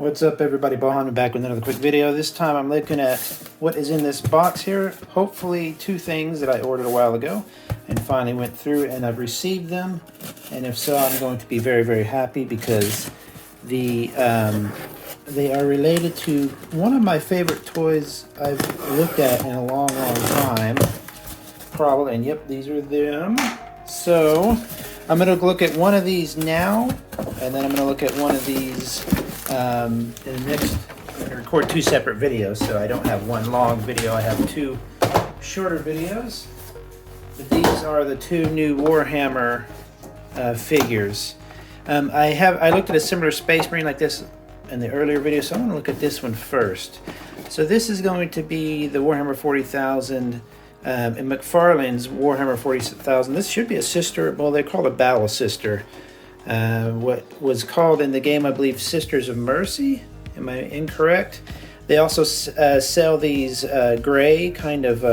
What's up everybody, beau-hindman back with another quick video. This time I'm looking at what is in this box here. Hopefully two things that I ordered a while ago and finally went through and I've received them. And if so, I'm going to be very, very happy because they are related to one of my favorite toys I've looked at in a long, long time. Probably, and yep, these are them. So I'm going to look at one of these now, and then I'm going to look at one of these in the next. I'm going to record two separate videos, so I don't have one long video. I have two shorter videos. But these are the two new Warhammer figures. I looked at a similar Space Marine like this in the earlier video, so I'm going to look at this one first. So this is going to be the Warhammer 40,000 in McFarlane's Warhammer 40,000. This should be a sister, well, they call it a battle sister. What was called in the game, I believe, Sisters of Mercy. Am I incorrect? They also sell these gray kind of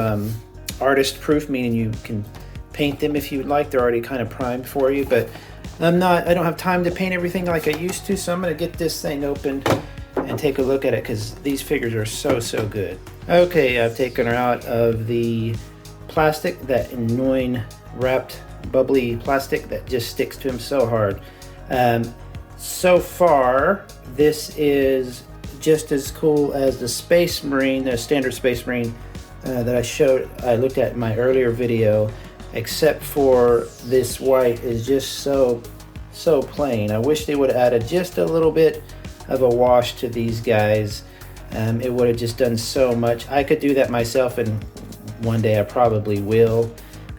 artist proof, meaning you can paint them if you'd like. They're already kind of primed for you, but I don't have time to paint everything like I used to, so I'm going to get this thing open and take a look at it because these figures are so good. Okay, I've taken her out of the plastic, that annoying wrapped bubbly plastic that just sticks to him so hard. So far, this is just as cool as the Space Marine, the standard Space Marine that I looked at in my earlier video, except for this white is just so plain. I wish they would have added just a little bit of a wash to these guys. It would have just done so much. I could do that myself, and one day I probably will,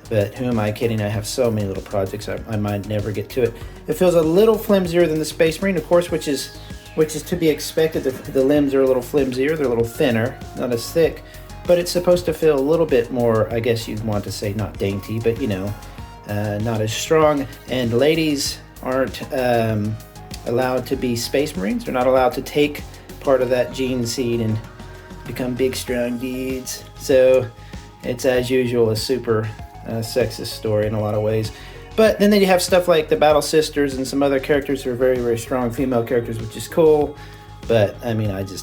but who am I kidding? I have so many little projects I might never get to it. It feels a little flimsier than the Space Marine, of course, which is to be expected. The limbs are a little flimsier, they're a little thinner, not as thick, but it's supposed to feel a little bit more, I guess you'd want to say, not dainty, but you know, not as strong. And ladies aren't allowed to be Space Marines. They're not allowed to take part of that gene seed and become big strong dudes. So it's, as usual, a super sexist story in a lot of ways. But then you have stuff like the Battle Sisters and some other characters who are very strong female characters, which is cool. But I mean, it's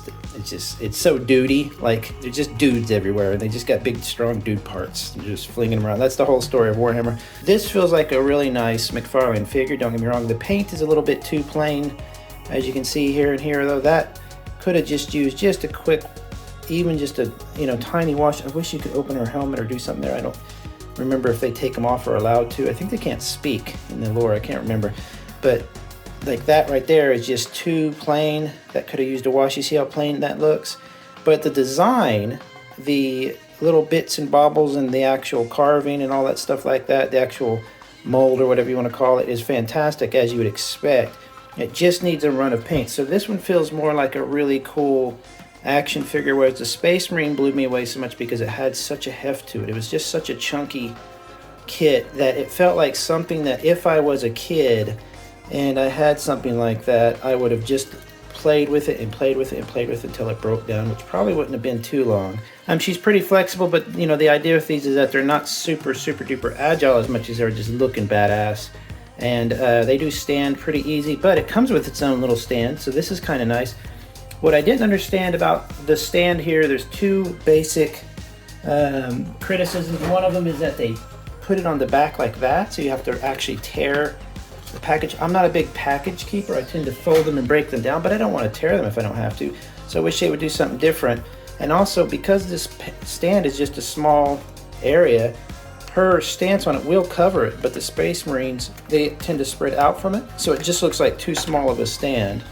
so dudey. Like, they're just dudes everywhere. They just got big, strong dude parts. They're just flinging them around. That's the whole story of Warhammer. This feels like a really nice McFarlane figure. Don't get me wrong. The paint is a little bit too plain, as you can see here and here. Though that could have just used just a quick, even just a tiny wash. I wish you could open her helmet or do something there. I don't remember if they take them off or allowed to. I think they can't speak in the lore. I can't remember, but like that right there is just too plain. That could have used a wash. You see how plain that looks? But the design, the little bits and bobbles and the actual carving and all that stuff like that, the actual mold or whatever you want to call it, is fantastic, as you would expect. It just needs a run of paint. So this one feels more like a really cool action figure, whereas the Space Marine blew me away so much because it had such a heft to it. It was just such a chunky kit that it felt like something that if I was a kid and I had something like that, I would have just played with it and played with it and played with it until it broke down, which probably wouldn't have been too long. She's pretty flexible, but you know, the idea with these is that they're not super duper agile as much as they're just looking badass. And they do stand pretty easy, but it comes with its own little stand, so this is kind of nice. What I didn't understand about the stand here, there's two basic criticisms. One of them is that they put it on the back like that, so you have to actually tear the package. I'm not a big package keeper. I tend to fold them and break them down, but I don't want to tear them if I don't have to. So I wish they would do something different. And also, because this stand is just a small area, her stance on it will cover it, but the Space Marines, they tend to spread out from it, so it just looks like too small of a stand.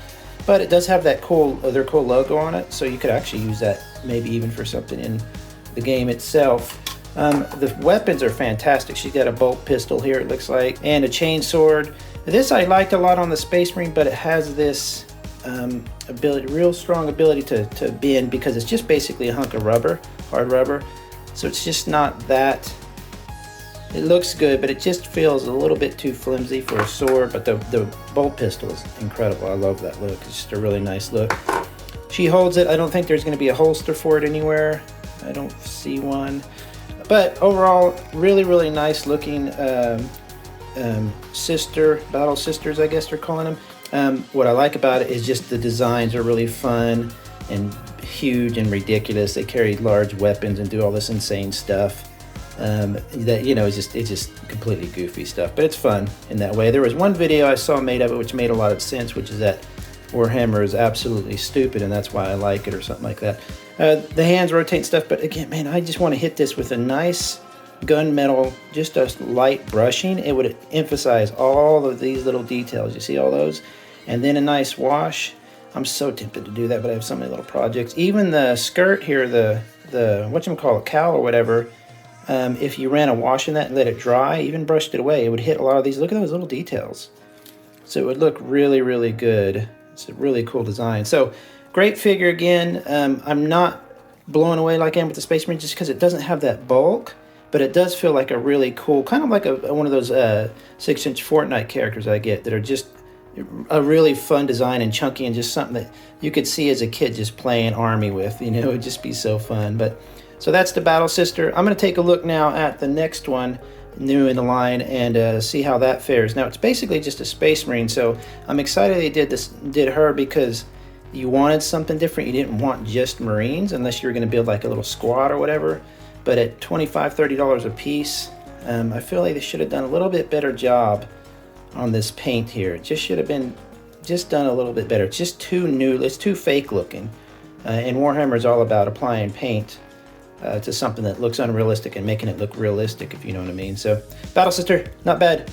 But it does have that cool, their cool logo on it, so you could actually use that maybe even for something in the game itself. The weapons are fantastic. She's got a bolt pistol here, it looks like, and a chain sword. This I liked a lot on the Space Marine, but it has this real strong ability to bend because it's just basically a hunk of rubber, hard rubber. So it's just not that. It looks good, but it just feels a little bit too flimsy for a sword. But the bolt pistol is incredible. I love that look. It's just a really nice look. She holds it. I don't think there's going to be a holster for it anywhere. I don't see one. But overall, really nice looking battle sisters, I guess they're calling them. What I like about it is just the designs are really fun and huge and ridiculous. They carry large weapons and do all this insane stuff. That, you know, it's just completely goofy stuff, but it's fun in that way. There was one video I saw made of it which made a lot of sense, which is that Warhammer is absolutely stupid and that's why I like it, or something like that. The hands rotate stuff, but again, man, I just want to hit this with a nice gunmetal, just a light brushing. It would emphasize all of these little details. You see all those? And then a nice wash. I'm so tempted to do that, but I have so many little projects. Even the skirt here, the whatchamacallit, cowl or whatever, if you ran a wash in that and let it dry, even brushed it away, it would hit a lot of these. Look at those little details. So it would look really, really good. It's a really cool design. So great figure again. I'm not blown away like I am with the Space Marine just because it doesn't have that bulk, but it does feel like a really cool, kind of like one of those 6-inch Fortnite characters I get that are just a really fun design and chunky and just something that you could see as a kid just playing army with. You know, it would just be so fun. But so that's the Battle Sister. I'm going to take a look now at the next one, new in the line, and see how that fares. Now it's basically just a Space Marine, so I'm excited they did her because you wanted something different. You didn't want just Marines unless you were going to build like a little squad or whatever. But at $25–30 a piece, I feel like they should have done a little bit better job on this paint here. It just should have been just done a little bit better. It's just too new. It's too fake looking. And Warhammer is all about applying paint to something that looks unrealistic and making it look realistic, if you know what I mean. So Battle Sister, not bad.